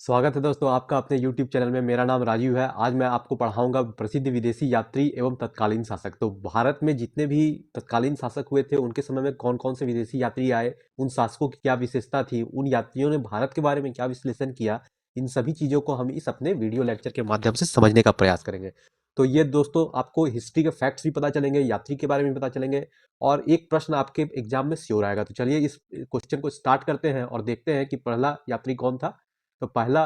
स्वागत है दोस्तों आपका अपने YouTube चैनल में। मेरा नाम राजीव है। आज मैं आपको पढ़ाऊंगा प्रसिद्ध विदेशी यात्री एवं तत्कालीन शासक। तो भारत में जितने भी तत्कालीन शासक हुए थे उनके समय में कौन कौन से विदेशी यात्री आए, उन शासकों की क्या विशेषता थी, उन यात्रियों ने भारत के बारे में क्या विश्लेषण किया, इन सभी चीज़ों को हम इस अपने वीडियो लेक्चर के माध्यम से समझने का प्रयास करेंगे। तो ये दोस्तों आपको हिस्ट्री के फैक्ट्स भी पता चलेंगे, यात्री के बारे में भी पता चलेंगे और एक प्रश्न आपके एग्जाम में श्योर आएगा। तो चलिए इस क्वेश्चन को स्टार्ट करते हैं और देखते हैं कि पहला यात्री कौन था। तो पहला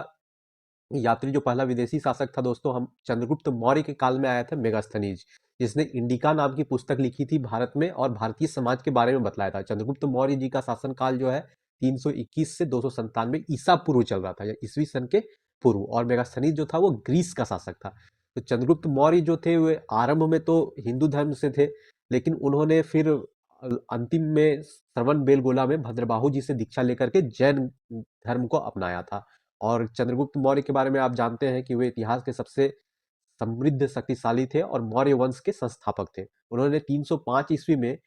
यात्री जो पहला विदेशी शासक था दोस्तों, हम चंद्रगुप्त मौर्य के काल में आया था मेगास्थनीज, जिसने इंडिका नाम की पुस्तक लिखी थी भारत में और भारतीय समाज के बारे में बतलाया था। चंद्रगुप्त मौर्य जी का शासनकाल जो है 321 से 297 ईसा पूर्व चल रहा था, या ईसवी सन के पूर्व। और मेगास्थनीज जो था वो ग्रीस का शासक था। तो चंद्रगुप्त मौर्य जो थे वे आरंभ में तो हिंदू धर्म से थे, लेकिन उन्होंने फिर अंतिम में श्रवण बेलगोला में भद्रबाहु जी से दीक्षा लेकर के जैन धर्म को अपनाया था। और चंद्रगुप्त मौर्य के बारे में आप जानते हैं कि वे इतिहास के सबसे समृद्ध शक्तिशाली थे और मौर्य वंश के संस्थापक थे। उन्होंने 305 ईस्वी में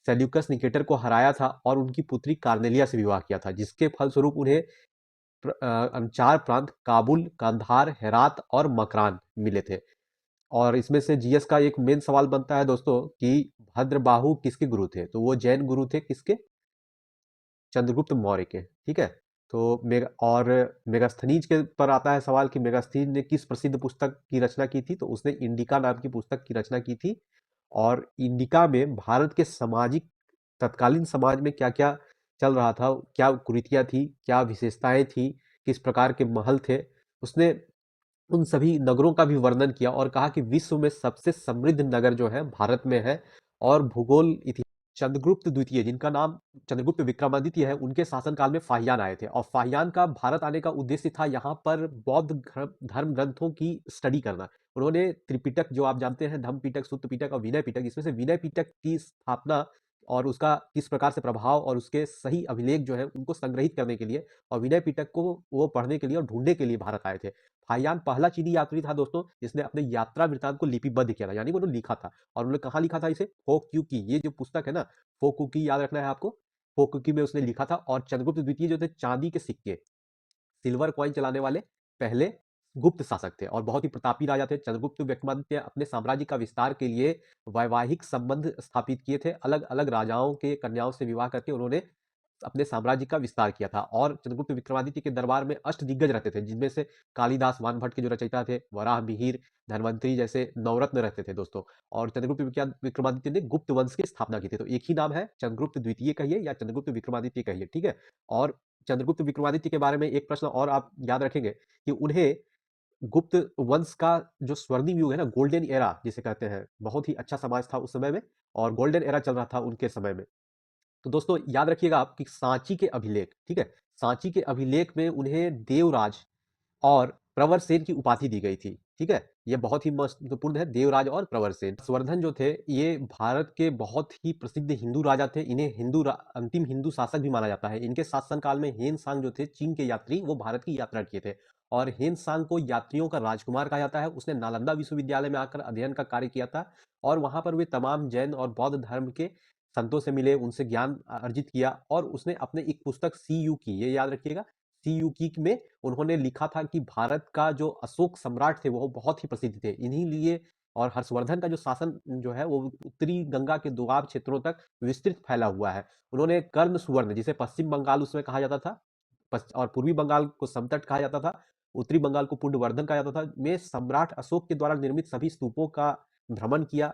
सेल्यूकस निकेटर को हराया था और उनकी पुत्री कार्नेलिया से विवाह किया था, जिसके फलस्वरूप उन्हें चार प्रांत काबुल, कंधार, हेरात और मकरान मिले थे। और इसमें से जीएस का एक मेन सवाल बनता है दोस्तों कि भद्रबाहु किसके गुरु थे। तो वो जैन गुरु थे, किसके? चंद्रगुप्त मौर्य के। ठीक है। तो मेगास्थनीज के पर आता है सवाल कि मेगास्थनीज ने किस प्रसिद्ध पुस्तक की रचना की थी। तो उसने इंडिका नाम की पुस्तक की रचना की थी। और इंडिका में भारत के सामाजिक, तत्कालीन समाज में क्या क्या चल रहा था, क्या कुरीतियां थी, क्या विशेषताएं थी, किस प्रकार के महल थे, उसने उन सभी नगरों का भी वर्णन किया और कहा कि विश्व में सबसे समृद्ध नगर जो है भारत में है। और भूगोल इतिहास, चंद्रगुप्त द्वितीय, जिनका नाम चंद्रगुप्त विक्रमादित्य है, उनके शासनकाल में फाहियान आए थे। और फाहियान का भारत आने का उद्देश्य था यहाँ पर बौद्ध धर्म ग्रंथों की स्टडी करना। उन्होंने त्रिपिटक, जो आप जानते हैं, धम्म पिटक, सुत्त पिटक और विनय पिटक, इसमें से विनय पिटक की स्थापना और उसका किस प्रकार से प्रभाव और उसके सही अभिलेख जो है उनको संग्रहित करने के लिए और विनय पिटक को वो पढ़ने के लिए और ढूंढने के लिए भारत आए थे। फाहियान पहला चीनी यात्री था दोस्तों जिसने अपने यात्रा वृतांत को लिपिबद्ध किया था, यानी वो उन्होंने लिखा था। और उन्होंने कहाँ लिखा था इसे? फोक्यूकी, ये जो पुस्तक है ना, फोक्यूकी याद रखना है आपको। फोक्यूकी में उसने लिखा था। और चंद्रगुप्त द्वितीय जो थे, चांदी के सिक्के, सिल्वर कॉइन चलाने वाले पहले गुप्त शासक थे और बहुत ही प्रतापी राजा थे। चंद्रगुप्त विक्रमादित्य अपने साम्राज्य का विस्तार के लिए वैवाहिक संबंध स्थापित किए थे। अलग अलग राजाओं के कन्याओं से विवाह करके उन्होंने अपने साम्राज्य का विस्तार किया था। और चंद्रगुप्त विक्रमादित्य के दरबार में अष्ट दिग्गज रहते थे, जिनमें से कालिदास वानभट्ट के जो रचयिता थे, वराह मिहिर, धन्वंतरी जैसे नवरत्न रहते थे दोस्तों। और चंद्रगुप्त विक्रमादित्य ने गुप्त वंश की स्थापना की थी। तो एक ही नाम है, चंद्रगुप्त द्वितीय कहिए या चंद्रगुप्त विक्रमादित्य कहिए। ठीक है। और चंद्रगुप्त विक्रमादित्य के बारे में एक प्रश्न और आप याद रखेंगे कि उन्हें गुप्त वंश का जो स्वर्णिम युग है ना, गोल्डन एरा जिसे कहते हैं, बहुत ही अच्छा समाज था उस समय में और गोल्डन एरा चल रहा था उनके समय में। तो दोस्तों याद रखिएगा आप कि सांची के अभिलेख, ठीक है, सांची के अभिलेख में उन्हें देवराज और प्रवर सेन की उपाधि दी गई थी। ठीक है। ये बहुत ही महत्वपूर्ण है, देवराज और प्रवर सेन। हर्षवर्धन जो थे ये भारत के बहुत ही प्रसिद्ध हिंदू राजा थे। इन्हें अंतिम हिंदू शासक भी माना जाता है। इनके शासन काल में हेन सांग जो थे, चीन के यात्री, वो भारत की यात्रा किए थे। और हेन सांग को यात्रियों का राजकुमार कहा जाता है। उसने नालंदा विश्वविद्यालय में आकर अध्ययन का कार्य किया था और वहां पर वे तमाम जैन और बौद्ध धर्म के संतों से मिले, उनसे ज्ञान अर्जित किया। और उसने अपने एक पुस्तक सी यू की, ये याद रखिएगा, सी यू की में उन्होंने लिखा था कि भारत का जो अशोक सम्राट थे वो बहुत ही प्रसिद्ध थे इन्हीं लिए। और हर्षवर्धन का जो शासन जो है वो उत्तरी गंगा के दोआब क्षेत्रों तक विस्तृत फैला हुआ है। उन्होंने कर्ण सुवर्ण, जिसे पश्चिम बंगाल उसमें कहा जाता था, और पूर्वी बंगाल को समतट कहा जाता था, उत्तरी बंगाल को पुंडवर्धन कहा जाता था, में सम्राट अशोक के द्वारा निर्मित सभी स्तूपों का भ्रमण किया।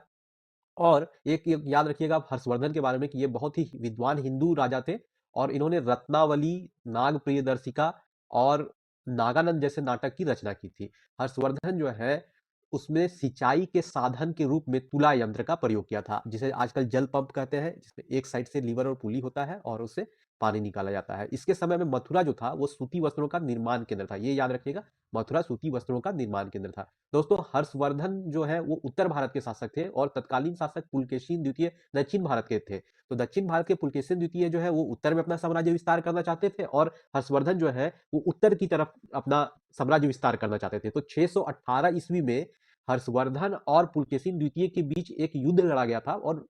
और एक याद रखिएगा आप हर्षवर्धन के बारे में कि ये बहुत ही विद्वान हिंदू राजा थे और इन्होंने रत्नावली, नाग प्रियदर्शिका और नागानंद जैसे नाटक की रचना की थी। हर्षवर्धन जो है उसमें सिंचाई के साधन के रूप में तुला यंत्र का प्रयोग किया था, जिसे आजकल जल पंप कहते हैं, जिसमें एक साइड से लीवर और पुली होता है और उससे पानी निकाला जाता है। इसके समय में मथुरा जो था वो सूती वस्त्रों का निर्माण केंद्र था, ये याद रखिएगा, मथुरा सूती वस्त्रों का निर्माण केंद्र था। दोस्तों हर्षवर्धन जो है वो उत्तर भारत के शासक थे और तत्कालीन शासक पुलकेशिन द्वितीय दक्षिण भारत के थे। तो दक्षिण भारत के पुलकेशिन द्वितीय जो है वो उत्तर में अपना साम्राज्य विस्तार करना चाहते थे और हर्षवर्धन जो है वो उत्तर की तरफ अपना साम्राज्य विस्तार करना चाहते थे। तो 618 ईस्वी में हर्षवर्धन और पुलकेशिन द्वितीय के बीच एक युद्ध लड़ा गया था और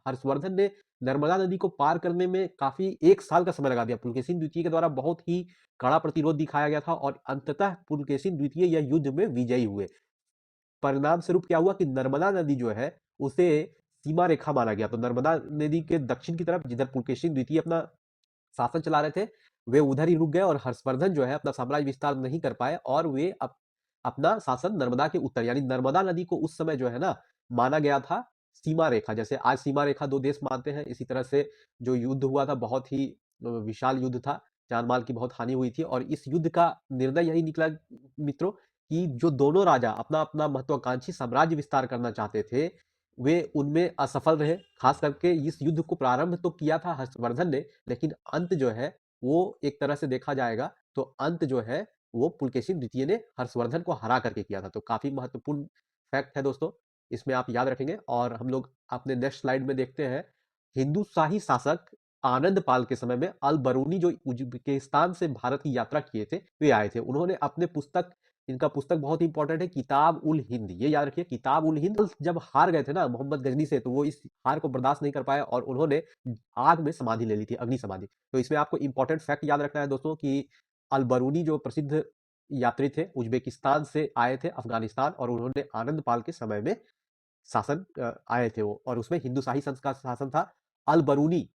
हर्षवर्धन ने नर्मदा नदी को पार करने में काफी 1 साल का समय लगा दिया। पुलकेशिन द्वितीय के द्वारा बहुत ही कड़ा प्रतिरोध दिखाया गया था और अंततः पुलकेशिन द्वितीय यह युद्ध में विजयी हुए। परिणाम स्वरूप क्या हुआ कि नर्मदा नदी जो है उसे सीमा रेखा माना गया। तो नर्मदा नदी के दक्षिण की तरफ जिधर पुलकेशिन द्वितीय अपना शासन चला रहे थे, वे उधर ही रुक गए और हर्षवर्धन जो है अपना साम्राज्य विस्तार नहीं कर पाए और वे अपना शासन नर्मदा के उत्तर यानी नर्मदा नदी को उस समय जो है ना माना गया था सीमा रेखा। जैसे आज सीमा रेखा दो देश मानते हैं, इसी तरह से जो युद्ध हुआ था बहुत ही विशाल युद्ध था, जान माल की बहुत हानि हुई थी और इस युद्ध का निर्णय यही निकला मित्रों कि जो दोनों राजा अपना अपना महत्वाकांक्षी साम्राज्य विस्तार करना चाहते थे, वे उनमें असफल रहे। खास करके इस युद्ध को प्रारंभ तो किया था हर्षवर्धन ने, लेकिन अंत जो है वो एक तरह से देखा जाएगा तो अंत जो है वो पुलकेशिन द्वितीय ने हर्षवर्धन को हरा करके किया था। तो काफी महत्वपूर्ण फैक्ट है दोस्तों, इसमें आप याद रखेंगे। और हम लोग अपने नेक्स्ट स्लाइड में देखते हैं, हिंदू शाही शासक आनंद पाल के समय में अल बरूनी जो उज्बेकिस्तान से भारत की यात्रा किए थे वे आए थे। उन्होंने अपने पुस्तक, इनका पुस्तक बहुत इंपॉर्टेंट है, किताब उल हिंद, ये याद रखिए किताब उल हिंद। जब हार गए थे ना मोहम्मद गजनी से तो वो इस हार को बर्दाश्त नहीं कर पाए और उन्होंने आग में समाधि ले ली थी, अग्नि समाधि। तो इसमें आपको इंपॉर्टेंट फैक्ट याद रखना है दोस्तों कि अल बरूनी जो प्रसिद्ध यात्री थे उज्बेकिस्तान से आए थे अफगानिस्तान और उन्होंने आनंद पाल के समय में शासन आए थे वो, और उसमें हिंदू शाही संघ का शासन था। अल बरूनी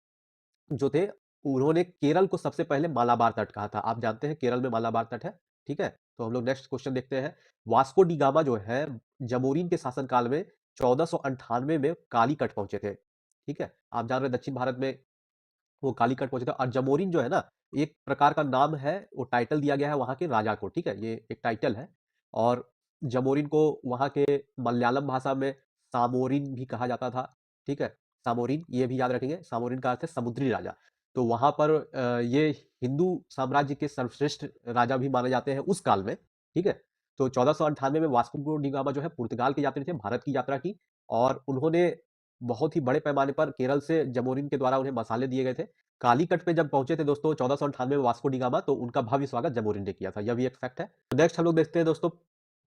जो थे उन्होंने केरल को सबसे पहले मालाबार तट कहा था। आप जानते हैं केरल में मालाबार तट है, ठीक है। तो हम लोग नेक्स्ट क्वेश्चन देखते हैं। वास्को डी गामा जो है जमोरिन के शासनकाल में 1498 में कालीकट पहुंचे थे, ठीक है। आप जान रहे हैं दक्षिण भारत में वो कालीकट पहुंचे थे और जमोरिन जो है ना एक प्रकार का नाम है, वो टाइटल दिया गया है वहां के राजा को, ठीक है, ये एक टाइटल है। और जमोरिन को वहां के मलयालम भाषा में सामोरिन भी कहा जाता था, ठीक है। सामोरिन ये भी याद रखेंगे, सामोरिन का अर्थ है समुद्री राजा। तो वहां पर ये हिंदू साम्राज्य के सर्वश्रेष्ठ राजा भी माने जाते हैं उस काल में, ठीक है। तो 1498 में वास्को डी गामा जो है पुर्तगाल के यात्री थे, भारत की यात्रा की और उन्होंने बहुत ही बड़े पैमाने पर केरल से जमोरिन के द्वारा उन्हें मसाले दिए गए थे। कालीकट पे जब पहुंचे थे दोस्तों 1498 में वास्को डी गामा, तो उनका भव्य स्वागत जमोरिन ने किया था, यह भी एक फैक्ट है। नेक्स्ट हम लोग देखते हैं दोस्तों,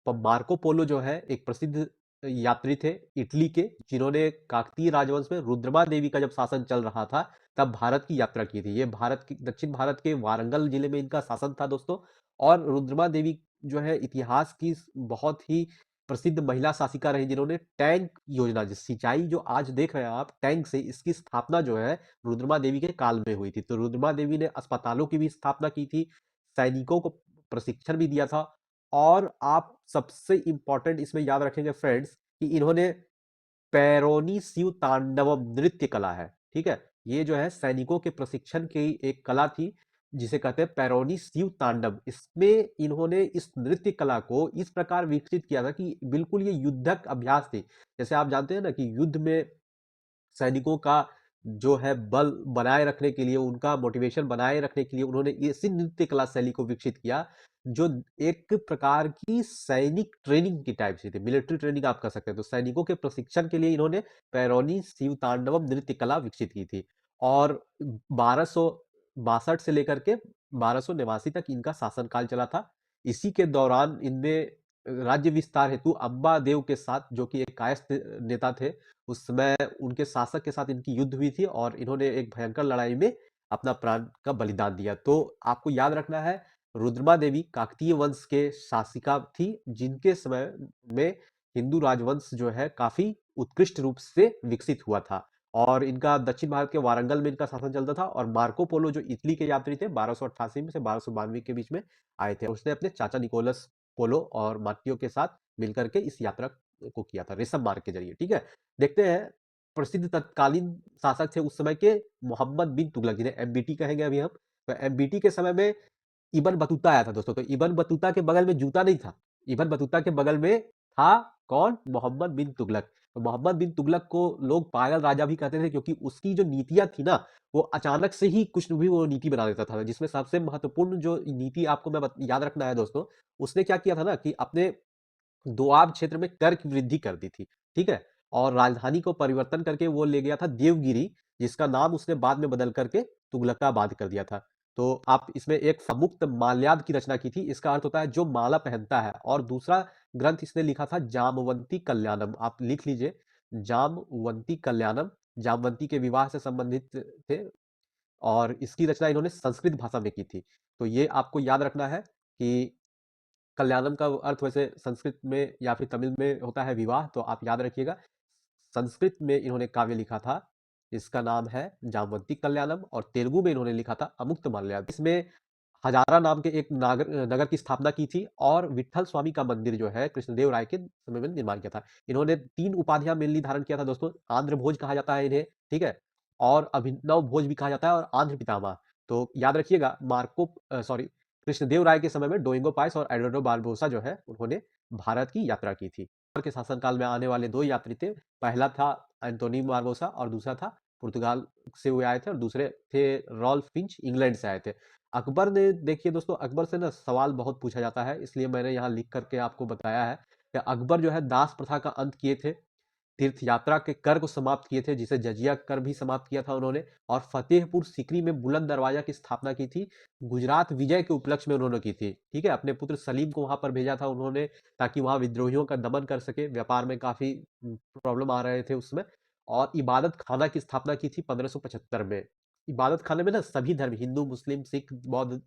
मार्को पोलो जो है एक प्रसिद्ध यात्री थे इटली के, जिन्होंने काकतीय राजवंश में रुद्रमा देवी का जब शासन चल रहा था तब भारत की यात्रा की थी। ये भारत की दक्षिण भारत के वारंगल जिले में इनका शासन था दोस्तों। और रुद्रमा देवी जो है इतिहास की बहुत ही प्रसिद्ध महिला शासिका रही, जिन्होंने टैंक योजना, जिस सिंचाई जो आज देख रहे हैं आप टैंक से, इसकी स्थापना जो है रुद्रमा देवी के काल में हुई थी। तो रुद्रमा देवी ने अस्पतालों की भी स्थापना की थी, सैनिकों को प्रशिक्षण भी दिया था। और आप सबसे इंपॉर्टेंट इसमें याद रखेंगे फ्रेंड्स कि इन्होंने पैरोनी शिव तांडवम नृत्य कला है, ठीक है। ये जो है सैनिकों के प्रशिक्षण की एक कला थी जिसे कहते हैं पैरोनी शिव तांडव। इसमें इन्होंने इस नृत्य कला को इस प्रकार विकसित किया था कि बिल्कुल ये युद्धक अभ्यास थी। जैसे आप जानते हैं ना कि युद्ध में सैनिकों का जो है बल बनाए रखने के लिए, उनका मोटिवेशन बनाए रखने के लिए उन्होंने इसी नृत्य कला शैली को विकसित किया, जो एक प्रकार की सैनिक ट्रेनिंग की टाइप से थी, मिलिट्री ट्रेनिंग आप कह सकते हैं। तो सैनिकों के प्रशिक्षण के लिए इन्होंने पैरोनी शिव तांडवम नृत्य कला विकसित की थी। और 1262 से लेकर के 1289 तक इनका शासनकाल चला था। इसी के दौरान इनमें राज्य विस्तार हेतु अंबा देव के साथ, जो कि एक कायस्थ नेता थे, उस समय उनके शासक के साथ इनकी युद्ध हुई थी और इन्होंने एक भयंकर लड़ाई में अपना प्राण का बलिदान दिया। तो आपको याद रखना है रुद्रमा देवी काकतीय वंश के शासिका थी, जिनके समय में हिंदू राजवंश जो है काफी उत्कृष्ट रूप से विकसित हुआ था। और इनका दक्षिण भारत के वारंगल में इनका शासन चलता था। और मार्को पोलो जो इटली के यात्री थे 1288 में से 1292 के बीच में आए थे, उसने अपने चाचा निकोलस पोलो और मार्टियो के साथ मिलकर के इस यात्रा को किया था रेशम मार्ग के जरिए, ठीक है। देखते हैं प्रसिद्ध तत्कालीन शासक थे उस समय के मोहम्मद बिन तुगलक, जिन्हें एमबीटी कहेंगे अभी हम। तो एमबीटी के समय में इबन बतूता आया था दोस्तों। तो इबन बतूता के बगल में जूता नहीं था, इबन बतूता के बगल में था कौन? मोहम्मद बिन तुगलक। तो मोहम्मद बिन तुगलक को लोग पागल राजा भी कहते थे, क्योंकि उसकी जो नीतियां थी ना वो अचानक से ही कुछ भी वो नीति बना देता था। जिसमें सबसे महत्वपूर्ण जो नीति आपको मैं याद रखना है दोस्तों, उसने क्या किया था ना कि अपने दोआब क्षेत्र में कर की वृद्धि कर दी थी, ठीक है। और राजधानी को परिवर्तन करके वो ले गया था देवगिरी, जिसका नाम उसने बाद में बदल करके तुगलकाबाद कर दिया था। तो आप इसमें एक मुक्त माल्याद की रचना की थी, इसका अर्थ होता है जो माला पहनता है। और दूसरा ग्रंथ इसने लिखा था जामवंती कल्याणम, आप लिख लीजिए जामवंती कल्याणम। जामवंती के विवाह से संबंधित थे और इसकी रचना इन्होंने संस्कृत भाषा में की थी। तो ये आपको याद रखना है कि कल्याणम का अर्थ वैसे संस्कृत में या फिर तमिल में होता है विवाह, तो आप याद रखिएगा। संस्कृत में इन्होंने काव्य लिखा था, इसका नाम है जामवंती कल्याणम, और तेलुगु में इन्होंने लिखा था अमुक्त माल्यद। इसमें हजारा नाम के एक नगर की स्थापना की थी और विट्ठल स्वामी का मंदिर जो है कृष्णदेव राय के समय में निर्माण किया था। इन्होंने 3 उपाधियां मेनली धारण किया था दोस्तों। आंध्र भोज कहा जाता है इन्हें, ठीक है? और अभिनव भोज भी कहा जाता है और आंध्र पितामह। तो याद रखिएगा, कृष्णदेव राय के समय में डोइंगो पाइस और एडवर्डो बारबोसा जो है उन्होंने भारत की यात्रा की थी। के शासनकाल में आने वाले 2 यात्री थे। पहला था एंटोनी बारबोसा और दूसरा था पुर्तगाल से हुए आए थे, और दूसरे थे रॉल्फ फिंच, इंग्लैंड से आए थे। अकबर ने, देखिए दोस्तों, अकबर से ना सवाल बहुत पूछा जाता है, इसलिए मैंने यहाँ लिख करके आपको बताया है कि अकबर जो है दास प्रथा का अंत किए थे, तीर्थ यात्रा के कर को समाप्त किए थे, जिसे जजिया कर भी समाप्त किया था उन्होंने, और फतेहपुर सीकरी में बुलंद दरवाजा की स्थापना की थी। गुजरात विजय के उपलक्ष्य में उन्होंने की थी, ठीक है? अपने पुत्र सलीम को वहां पर भेजा था उन्होंने, ताकि वहां विद्रोहियों का दमन कर सके। व्यापार में काफी प्रॉब्लम आ रहे थे उसमें। और इबादत खाना की स्थापना की थी 1575 में। इबादत खाने में ना सभी धर्म, हिंदू, मुस्लिम, सिख, बौद्ध,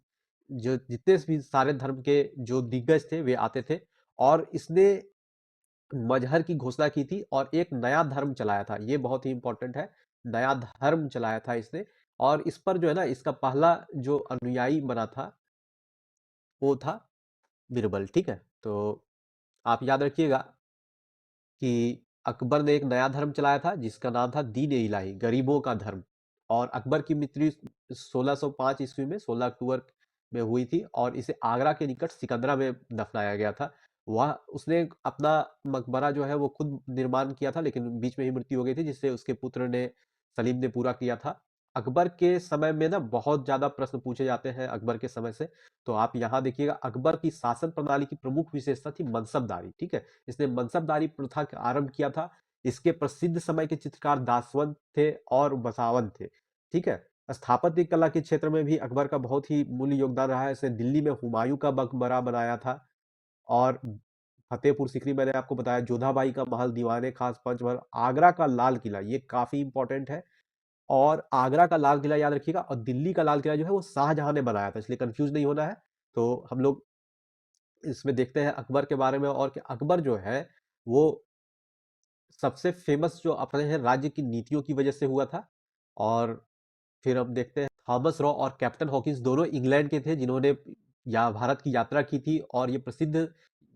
जो जितने भी सारे धर्म के जो दिग्गज थे वे आते थे। और इसने मजहर की घोषणा की थी और एक नया धर्म चलाया था, ये बहुत ही इंपॉर्टेंट है। नया धर्म चलाया था इसने, और इस पर जो है ना, इसका पहला जो अनुयायी बना था वो था बीरबल, ठीक है? तो आप याद रखिएगा कि अकबर ने एक नया धर्म चलाया था जिसका नाम था दीन ए इलाही, गरीबों का धर्म। और अकबर की मृत्यु 1605 ईस्वी में 16 अक्टूबर में हुई थी, और इसे आगरा के निकट सिकंदरा में दफनाया गया था। वह उसने अपना मकबरा जो है वो खुद निर्माण किया था, लेकिन बीच में ही मृत्यु हो गई थी, जिससे उसके पुत्र ने, सलीम ने, पूरा किया था। अकबर के समय में ना बहुत ज्यादा प्रश्न पूछे जाते हैं अकबर के समय से। तो आप यहाँ देखिएगा, अकबर की शासन प्रणाली की प्रमुख विशेषता थी मनसबदारी, ठीक है? इसने मनसबदारी प्रथा का आरंभ किया था। इसके प्रसिद्ध समय के चित्रकार दासवंत थे और बसावन थे, ठीक है? स्थापत्य कला के क्षेत्र में भी अकबर का बहुत ही मूल्य योगदान रहा है। इसने दिल्ली में हुमायूं का मकबरा बनाया था, और फतेहपुर सीकरी मैंने आपको बताया, जोधाबाई का महल, दीवाने खास पंचमहल, आगरा का लाल किला, ये काफी इंपॉर्टेंट है। और आगरा का लाल किला याद रखिएगा, और दिल्ली का लाल किला जो है वो शाहजहां ने बनाया था, इसलिए कंफ्यूज नहीं होना है। तो हम लोग इसमें देखते हैं अकबर के बारे में, और कि अकबर जो है वो सबसे फेमस जो अपने हैं राज्य की नीतियों की वजह से हुआ था। और फिर हम देखते हैं थॉमस रॉ और कैप्टन हॉकिंस दोनों इंग्लैंड के थे, जिन्होंने या भारत की यात्रा की थी। और ये प्रसिद्ध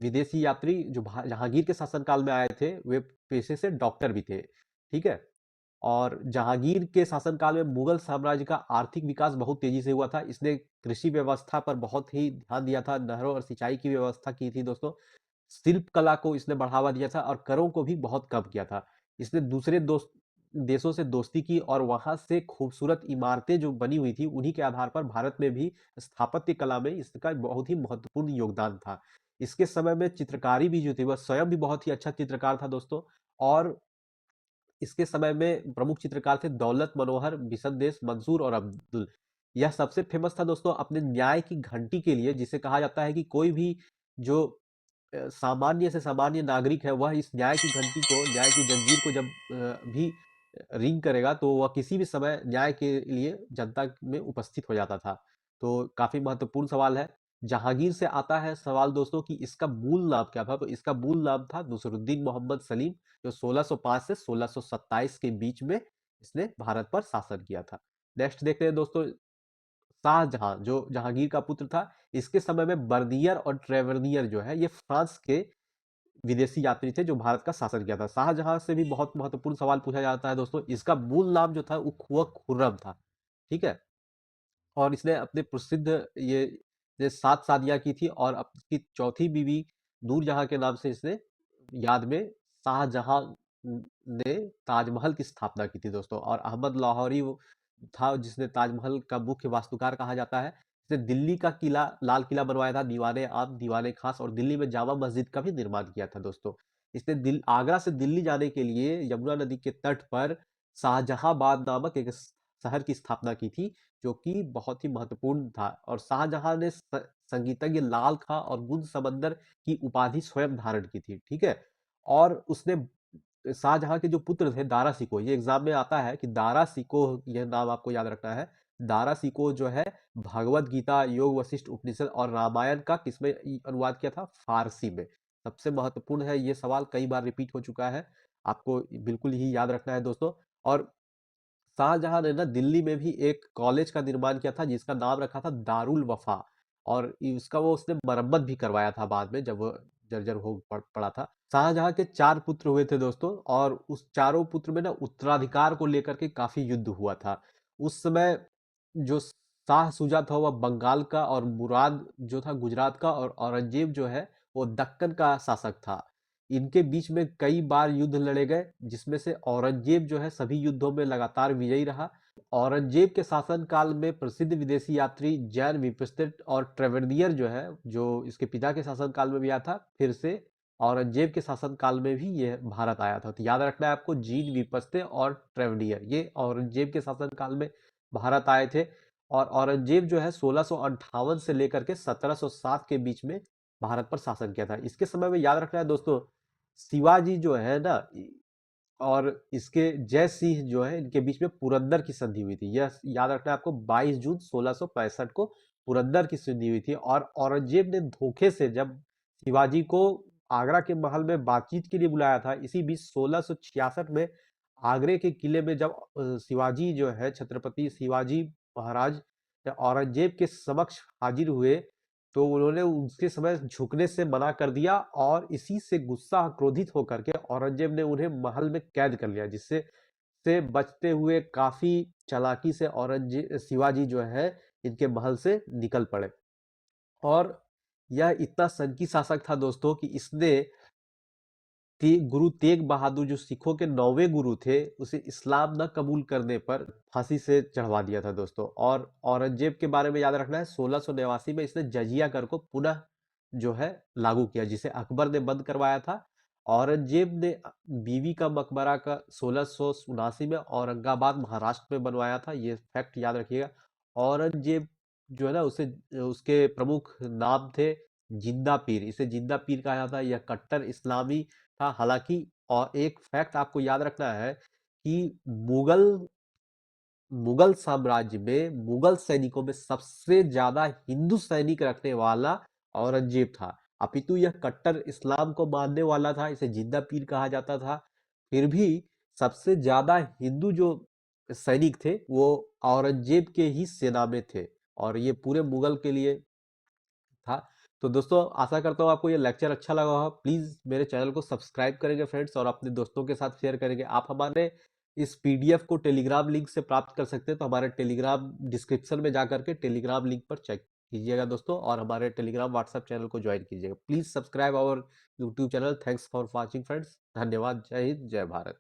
विदेशी यात्री जो जहांगीर के शासनकाल में आए थे, वे पेशे से डॉक्टर भी थे, ठीक है? और जहांगीर के शासनकाल में मुगल साम्राज्य का आर्थिक विकास बहुत तेजी से हुआ था। इसने कृषि व्यवस्था पर बहुत ही ध्यान दिया था, नहरों और सिंचाई की व्यवस्था की थी दोस्तों। शिल्प कला को इसने बढ़ावा दिया था और करों को भी बहुत कम किया था। इसने दूसरे देशों से दोस्ती की, और वहां से खूबसूरत इमारतें जो बनी हुई थी उन्हीं के आधार पर भारत में भी स्थापत्य कला में इसका बहुत ही महत्वपूर्ण योगदान था। इसके समय में चित्रकारी भी जो थी, वह स्वयं भी बहुत ही अच्छा चित्रकार था दोस्तों। और इसके समय में प्रमुख चित्रकार थे दौलत मनोहर, बिशन देश, मंसूर और अब्दुल। यह सबसे फेमस था दोस्तों अपने न्याय की घंटी के लिए, जिसे कहा जाता है कि कोई भी जो सामान्य से सामान्य नागरिक है, वह इस न्याय की घंटी को, न्याय की जंजीर को जब भी रिंग करेगा, तो वह किसी भी समय न्याय के लिए जनता में उपस्थित हो जाता था। तो काफी महत्वपूर्ण सवाल है। जहांगीर से आता है सवाल दोस्तों कि इसका मूल नाम क्या था? तो इसका मूल नाम था नसरुद्दीन मोहम्मद सलीम, जो 1605 से 1627 के बीच में इसने भारत पर शासन किया था। नेक्स्ट देखते हैं दोस्तों, शाहजहां जो जहांगीर का पुत्र था। इसके समय में बर्नियर और ट्रेवर्नियर जो है, ये फ्रांस के विदेशी यात्री थे जो भारत का शासन किया था। शाहजहां से भी बहुत महत्वपूर्ण सवाल पूछा जाता है दोस्तों। इसका मूल नाम जो था वो खुर्रम था, ठीक है? और इसने अपने प्रसिद्ध ये ये 7 शादियां की थी, और अपनी चौथी बीवी नूरजहां के नाम से इसने याद में शाहजहां ने ताजमहल की स्थापना की थी दोस्तों। और अहमद लाहौरी वो था जिसने ताजमहल का मुख्य वास्तुकार कहा जाता है। इसने दिल्ली का किला, लाल किला बनवाया था, दीवाने आम, दीवाने खास, और दिल्ली में जामा मस्जिद का भी निर्माण किया था दोस्तों। इसने आगरा से दिल्ली जाने के लिए यमुना नदी के तट पर शाहजहांबाद नामक एक शहर की स्थापना की थी, जो कि बहुत ही महत्वपूर्ण था। और शाहजहां ने संगीतज्ञ लाल खां और गुंज समंदर की उपाधि स्वयं धारण की थी, ठीक है? और उसने शाहजहां के जो पुत्र थे दारा शिकोह, ये एग्जाम में आता है कि दारा शिकोह, यह नाम आपको याद रखना है। दारा शिकोह जो है भगवत गीता, योग वशिष्ठ उपनिषद और रामायण का किसमें अनुवाद किया था? फारसी में। सबसे महत्वपूर्ण है ये सवाल, कई बार रिपीट हो चुका है, आपको बिल्कुल ही याद रखना है दोस्तों। और शाहजहां ने ना दिल्ली में भी एक कॉलेज का निर्माण किया था जिसका नाम रखा था दारुल वफा, और उसका वो उसने मरम्मत भी करवाया था बाद में, जब वो जर्जर हो पड़ा था। शाहजहां के 4 पुत्र हुए थे दोस्तों, और उस चारों पुत्र में ना उत्तराधिकार को लेकर के काफी युद्ध हुआ था। उस समय जो शाह शुजा था वह बंगाल का, और मुराद जो था गुजरात का, और औरंगजेब जो है वो दक्कन का शासक था। इनके बीच में कई बार युद्ध लड़े गए, जिसमें से औरंगजेब जो है सभी युद्धों में लगातार विजयी रहा। औरंगजेब के शासनकाल में प्रसिद्ध विदेशी यात्री जैन विपस्थित और ट्रेवेनियर जो है, जो इसके पिता के शासनकाल में भी आया था, फिर से औरंगजेब के शासनकाल में भी यह भारत आया था। तो याद रखना है आपको, जीन विपस्ते और ट्रेवेनियर, ये औरंगजेब के शासनकाल में भारत आए थे। और औरंगजेब जो है 1658 से लेकर के 1707 के बीच में भारत पर शासन किया था। इसके समय में याद रखना है दोस्तों, शिवाजी जो है ना, और इसके जय सिंह जो है, इनके बीच में पुरंदर की संधि हुई थी। यह याद रखना है आपको, 22 जून 1665 को पुरंदर की संधि हुई थी। और औरंगजेब ने धोखे से जब शिवाजी को आगरा के महल में बातचीत के लिए बुलाया था, इसी बीच 1666 में आगरे के किले में जब शिवाजी जो है, छत्रपति शिवाजी महाराज औरंगजेब के समक्ष हाजिर हुए, तो उन्होंने उसके समय झुकने से मना कर दिया, और इसी से गुस्सा क्रोधित होकर के औरंगजेब ने उन्हें महल में कैद कर लिया, जिससे से बचते हुए काफी चालाकी से औरंगजेब शिवाजी जो है इनके महल से निकल पड़े। और यह इतना संकी शासक था दोस्तों कि इसने गुरु तेग बहादुर, जो सिखों के 9वें गुरु थे, उसे इस्लाम न कबूल करने पर फांसी से चढ़वा दिया था दोस्तों। और औरंगजेब के बारे में याद रखना है, 1689 में इसने जजिया कर को पुनः जो है लागू किया, जिसे अकबर ने बंद करवाया था। औरंगजेब ने बीवी का मकबरा का 1679 में औरंगाबाद महाराष्ट्र में बनवाया था, ये फैक्ट याद रखिएगा। औरंगजेब जो है ना, उसे उसके प्रमुख नाम थे जिंदा पीर, इसे जिंदा पीर कहा जाता है। यह कट्टर इस्लामी था हालांकि। और एक फैक्ट आपको याद रखना है कि मुगल मुगल साम्राज्य में मुगल सैनिकों में सबसे ज्यादा हिंदू सैनिक रखने वाला औरंगजेब था, अपितु यह कट्टर इस्लाम को मानने वाला था, इसे जिंदा पीर कहा जाता था। फिर भी सबसे ज्यादा हिंदू जो सैनिक थे वो औरंगजेब के ही सेना में थे, और ये पूरे मुगल के लिए था। तो दोस्तों, आशा करता हूँ आपको ये लेक्चर अच्छा लगा होगा। प्लीज मेरे चैनल को सब्सक्राइब करेंगे फ्रेंड्स, और अपने दोस्तों के साथ शेयर करेंगे। आप हमारे इस पीडीएफ को टेलीग्राम लिंक से प्राप्त कर सकते हैं, तो हमारे टेलीग्राम डिस्क्रिप्शन में जाकर के टेलीग्राम लिंक पर चेक कीजिएगा दोस्तों, और हमारे टेलीग्राम व्हाट्सएप चैनल को ज्वाइन कीजिएगा। Please subscribe our YouTube channel. Thanks for watching friends, धन्यवाद। जय हिंद, जय भारत।